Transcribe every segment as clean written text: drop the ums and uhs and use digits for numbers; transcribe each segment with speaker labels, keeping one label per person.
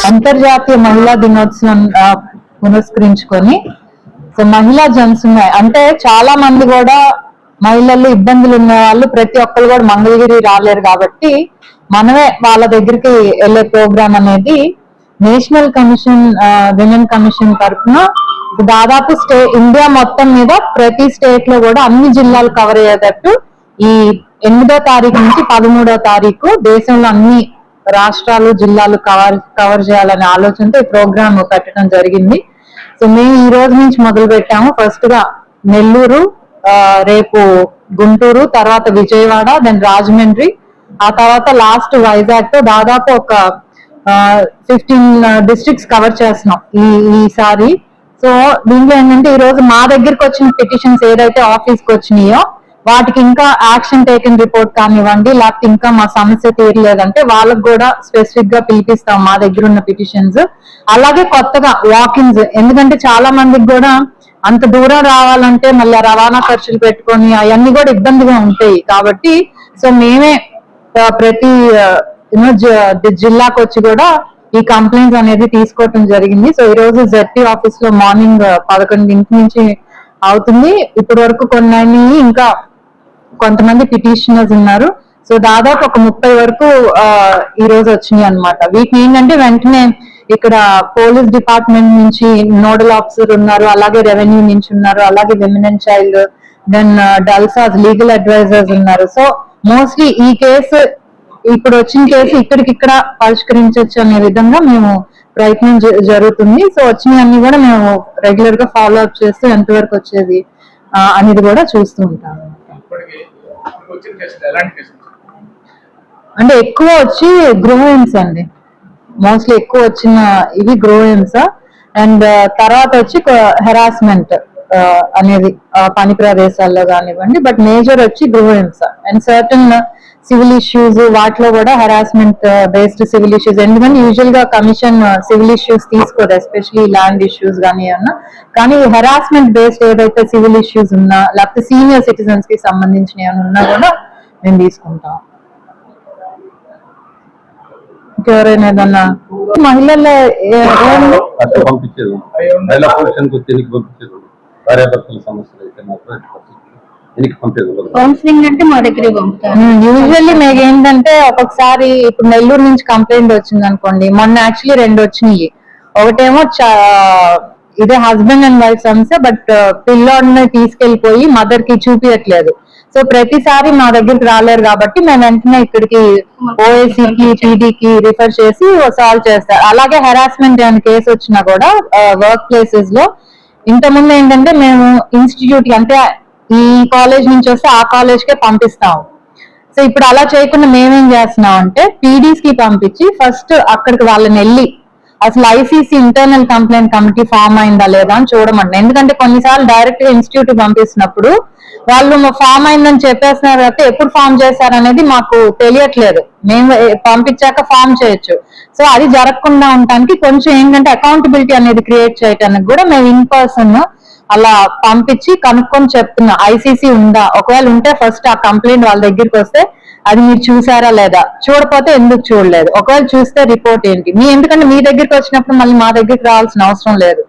Speaker 1: అంతర్జాతీయ మహిళా దినోత్సవం పురస్కరించుకొని సో మహిళా జన్స్ ఉన్నాయి అంటే చాలా మంది కూడా మహిళలు ఇబ్బందులు ఉన్న వాళ్ళు ప్రతి ఒక్కరు కూడా మంగళగిరి రాలేరు కాబట్టి మనమే వాళ్ళ దగ్గరికి వెళ్ళే ప్రోగ్రామ్ అనేది నేషనల్ కమిషన్ విమెన్ కమిషన్ తరఫున దాదాపు ఇండియా మొత్తం మీద ప్రతి స్టేట్ లో కూడా అన్ని జిల్లాలు కవర్ అయ్యేటట్టు ఈ 8వ తారీఖు నుంచి 13వ తారీఖు దేశంలో అన్ని రాష్ట్రాలు జిల్లాలు కవర్ చేయాలనే ఆలోచనతో ఈ ప్రోగ్రామ్ పెట్టడం జరిగింది. సో మేము ఈ రోజు నుంచి మొదలు పెట్టాము. ఫస్ట్ గా నెల్లూరు, రేపు గుంటూరు, తర్వాత విజయవాడ, దెన్ రాజమండ్రి, ఆ తర్వాత లాస్ట్ వైజాగ్ తో దాదాపు ఒక 15 డిస్ట్రిక్ట్స్ కవర్ చేస్తున్నాం ఈసారి. సో దీంట్లో ఏంటంటే ఈ రోజు మా దగ్గరికి వచ్చిన పిటిషన్స్ ఏదైతే ఆఫీస్ కి వచ్చినాయో వాటికి ఇంకా యాక్షన్ టేకన్ రిపోర్ట్ కానివ్వండి, లేకపోతే ఇంకా మా సమస్య తీరలేదంటే వాళ్ళకి కూడా స్పెసిఫిక్ గా పిలిపిస్తాం మా దగ్గర ఉన్న పిటిషన్స్. అలాగే కొత్తగా వాకిన్స్, ఎందుకంటే చాలా మందికి కూడా అంత దూరం రావాలంటే మళ్ళీ రవాణా ఖర్చులు పెట్టుకొని అవన్నీ కూడా ఇబ్బందిగా ఉంటాయి కాబట్టి సో మేమే ప్రతి జిల్లాకు వచ్చి కూడా ఈ కంప్లైంట్స్ అనేది తీసుకోవటం జరిగింది. సో ఈ రోజు జెడ్పీ ఆఫీస్ లో మార్నింగ్ 11 నుంచి అవుతుంది. ఇప్పటి వరకు కొన్ని ఇంకా కొంతమంది పిటిషనర్స్ ఉన్నారు. సో దాదాపు ఒక 30 వరకు ఈ రోజు వచ్చినాయి అనమాట. వీటిని ఏంటంటే వెంటనే ఇక్కడ పోలీస్ డిపార్ట్మెంట్ నుంచి నోడల్ ఆఫీసర్ ఉన్నారు, అలాగే రెవెన్యూ నుంచి ఉన్నారు, అలాగే women and child, then DLSA's legal advisers ఉన్నారు. సో మోస్ట్లీ ఈ కేసు ఇప్పుడు వచ్చిన కేసు ఇక్కడికిక్కడ పరిష్కరించవచ్చు అనే విధంగా మేము ప్రయత్నం జరుగుతుంది. సో వచ్చినవన్నీ కూడా మేము రెగ్యులర్ గా ఫాలో అప్ చేస్తూ ఎంతవరకు వచ్చేది అనేది కూడా చూస్తూ ఉంటాము. అంటే ఎక్కువ వచ్చి గ్రోయిన్స్ అండి, మోస్ట్లీ ఎక్కువ వచ్చిన ఇవి గ్రోయిన్స్. అండ్ తర్వాత వచ్చి హెరాస్మెంట్ అనేది పని ప్రదేశాల్లో కానివ్వండి, బట్ మేజర్ వచ్చి గ్రోయిన్స్ అండ్ సర్టన్ సివిల్ ఇష్యూస్, వాటిలో కూడా హెరాస్మెంట్ బేస్డ్ సివిల్ ఇష్యూస్. ఎందుకంటే యూజువల్ గా కమిషన్ సివిల్ ఇష్యూస్ తీసుకోదు, ఎస్పెషలీ ల్యాండ్ ఇష్యూస్ కానీ అన్నా. కానీ హెరాస్మెంట్ బేస్డ్ ఏదైతే సివిల్ ఇష్యూస్ ఉన్నా, లేకపోతే సీనియర్ సిటిజన్స్ కి సంబంధించిన ఏమైనా ఉన్నా కూడా మేము తీసుకుంటాం. ఇంకెవరైనా ఏదన్నా మహిళల
Speaker 2: కౌన్సిలింగ్ అంటే మా దగ్గరే పంపుతారు.
Speaker 1: యూజువల్లీ మీకు ఏంటంటే ఒక్కొక్కసారి ఇప్పుడు నెల్లూరు నుంచి కంప్లైంట్ వచ్చింది అనుకోండి, మొన్న యాక్చువల్లీ 2 వచ్చినాయి. ఒకటేమో ఇదే హస్బెండ్ అండ్ వైఫ్ సమస్య, బట్ పిల్లోడిని తీసుకెళ్లిపోయి మదర్ కి చూపించట్లేదు. సో ప్రతిసారి మా దగ్గరికి రాలేరు కాబట్టి మేము వెంటనే ఇక్కడికి ఓఏసీకి, పీడీకి రిఫర్ చేసి సాల్వ్ చేస్తారు. అలాగే హెరాస్మెంట్ అనే కేసు వచ్చినా కూడా వర్క్ ప్లేసెస్ లో ఇంతకుముందు ఏంటంటే మేము ఇన్స్టిట్యూట్ అంటే ఈ కాలేజ్ నుంచి వస్తే ఆ కాలేజ్ కే పంపిస్తాం. సో ఇప్పుడు అలా చేయకుండా మేమేం చేస్తున్నాం అంటే పీడీస్ కి పంపించి ఫస్ట్ అక్కడికి వాళ్ళని వెళ్ళి అసలు ICC internal complaint committee form అయిందా లేదా అని చూడమంటాం. ఎందుకంటే కొన్నిసార్లు డైరెక్ట్ గా ఇన్స్టిట్యూట్ పంపిస్తున్నప్పుడు వాళ్ళు ఫామ్ అయిందని చెప్పేస్తున్నారు కాబట్టి ఎప్పుడు ఫామ్ చేశారనేది మాకు తెలియట్లేదు. మేము పంపించాక ఫామ్ చేయొచ్చు. సో అది జరగకుండా ఉండటానికి కొంచెం ఏంటంటే అకౌంటబిలిటీ అనేది క్రియేట్ చేయడానికి కూడా మేము ఇన్ పర్సన్ అలా పంపించి కనుక్కొని చెప్తున్నా ఐసీసీ ఉందా, ఒకవేళ ఉంటే ఫస్ట్ ఆ కంప్లైంట్ వాళ్ళ దగ్గరికి వస్తే అది మీరు చూసారా లేదా, చూడకపోతే ఎందుకు చూడలేదు, ఒకవేళ చూస్తే రిపోర్ట్ ఏంటి, ఎందుకంటే మీ దగ్గరికి వచ్చినప్పుడు మళ్ళీ మా దగ్గరికి రావాల్సిన అవసరం లేదు,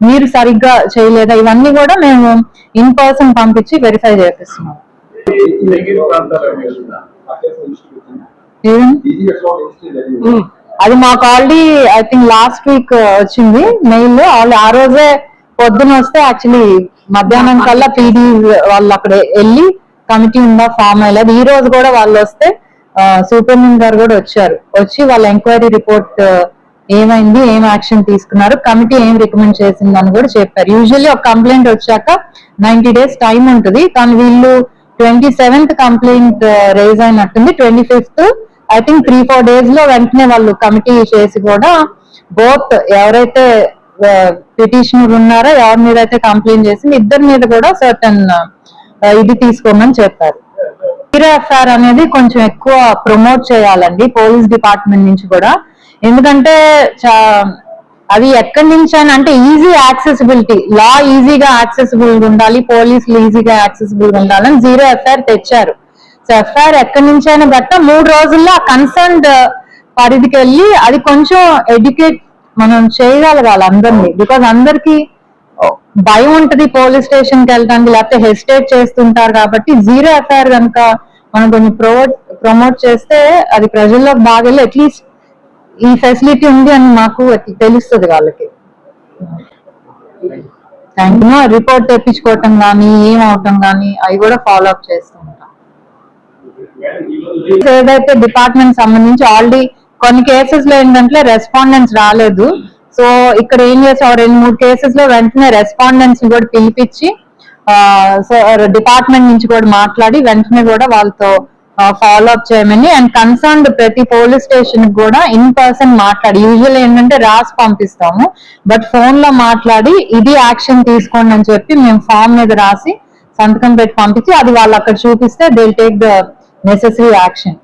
Speaker 1: మీరు సరిగ్గా చేయలేదా, ఇవన్నీ కూడా మేము ఇన్ పర్సన్ పంపించి వెరిఫై చేపిస్తున్నాం. అది మాకు already I think last week వచ్చింది మెయిల్. ఆ రోజే పొద్దున వస్తే యాక్చువల్లీ మధ్యాహ్నం కల్లా పీడీ వాళ్ళు అక్కడ వెళ్ళి కమిటీ ఉందా ఫామ్ అయ్యలేదు. ఈ రోజు కూడా వాళ్ళు వస్తే సూపరింటెండెంట్ గారు కూడా వచ్చి వాళ్ళ ఎంక్వైరీ రిపోర్ట్ ఏమైంది, ఏం యాక్షన్ తీసుకున్నారు, కమిటీ ఏం రికమెండ్ చేసింది అని కూడా చెప్పారు. యూజువల్లీ ఒక కంప్లైంట్ వచ్చాక 90 days టైం ఉంటుంది, కానీ వీళ్ళు 27th కంప్లైంట్ రేజ్ అయినట్టుంది. 25th ఐ థింక్ 3-4 days లో వెంటనే వాళ్ళు కమిటీ చేసి కూడా బోత్ ఎవరైతే పిటిషనర్ ఉన్నారో ఎవరి మీద అయితే కంప్లైంట్ చేసింది ఇద్దరి మీద కూడా సర్టన్ ఇది తీసుకోమని చెప్పారు. ఎఫ్ఐఆర్ అనేది కొంచెం ఎక్కువ ప్రమోట్ చేయాలండి పోలీస్ డిపార్ట్మెంట్ నుంచి కూడా. ఎందుకంటే అది ఎక్కడి నుంచి అని అంటే ఈజీ యాక్సెసిబిలిటీ, లా ఈజీగా యాక్సెసిబుల్ ఉండాలి, పోలీసులు ఈజీగా యాక్సెసిబుల్ ఉండాలని 0 ఎఫ్ఐఆర్ తెచ్చారు. సో ఎఫ్ఐఆర్ ఎక్కడి నుంచి అయినా బట్ట 3 రోజుల్లో ఆ కన్సర్న్డ్ పరిధికి వెళ్ళి అది కొంచెం ఎడ్యుకేట్ మనం చేయగలగాలి అందరినీ. బికాజ్ అందరికి భయం ఉంటది పోలీస్ స్టేషన్ కి వెళ్ళడానికి, లేకపోతే హెసిటేట్ చేస్తుంటారు. కాబట్టి జీరో ఎఫ్ఐఆర్ కనుక మనం కొంచెం ప్రమోట్ చేస్తే అది ప్రజల్లోకి బాగా వెళ్ళి అట్లీస్ట్ ఈ ఫెసిలిటీ ఉంది అని మాకు తెలుస్తుంది వాళ్ళకి. Thank you. రిపోర్ట్ తెప్పించుకోవటం కానీ ఏమవటం కానీ అవి కూడా ఫాలో అప్ చేస్తూ ఉంటాం. ఏదైతే డిపార్ట్మెంట్ సంబంధించి ఆల్రెడీ కొన్ని కేసెస్ లో ఏంటంటే రెస్పాండెంట్స్ రాలేదు. సో ఇక్కడ ఏం చేసాం, 2-3 కేసెస్ లో వెంటనే రెస్పాండెంట్స్ ని కూడా పిలిపించి సో డిపార్ట్మెంట్ నుంచి కూడా మాట్లాడి వెంటనే కూడా వాళ్ళతో ఫాలో అప్ చేయమని, అండ్ కన్సర్న్డ్ ప్రతి పోలీస్ స్టేషన్ కూడా ఇన్ పర్సన్ మాట్లాడి, యూజువల్ ఏంటంటే రాసి పంపిస్తాము, బట్ ఫోన్ లో మాట్లాడి ఇది యాక్షన్ తీసుకోండి అని చెప్పి మేము ఫామ్ మీద రాసి సంతకం పెట్టి పంపించి అది వాళ్ళు అక్కడ చూపిస్తే they will take the necessary action.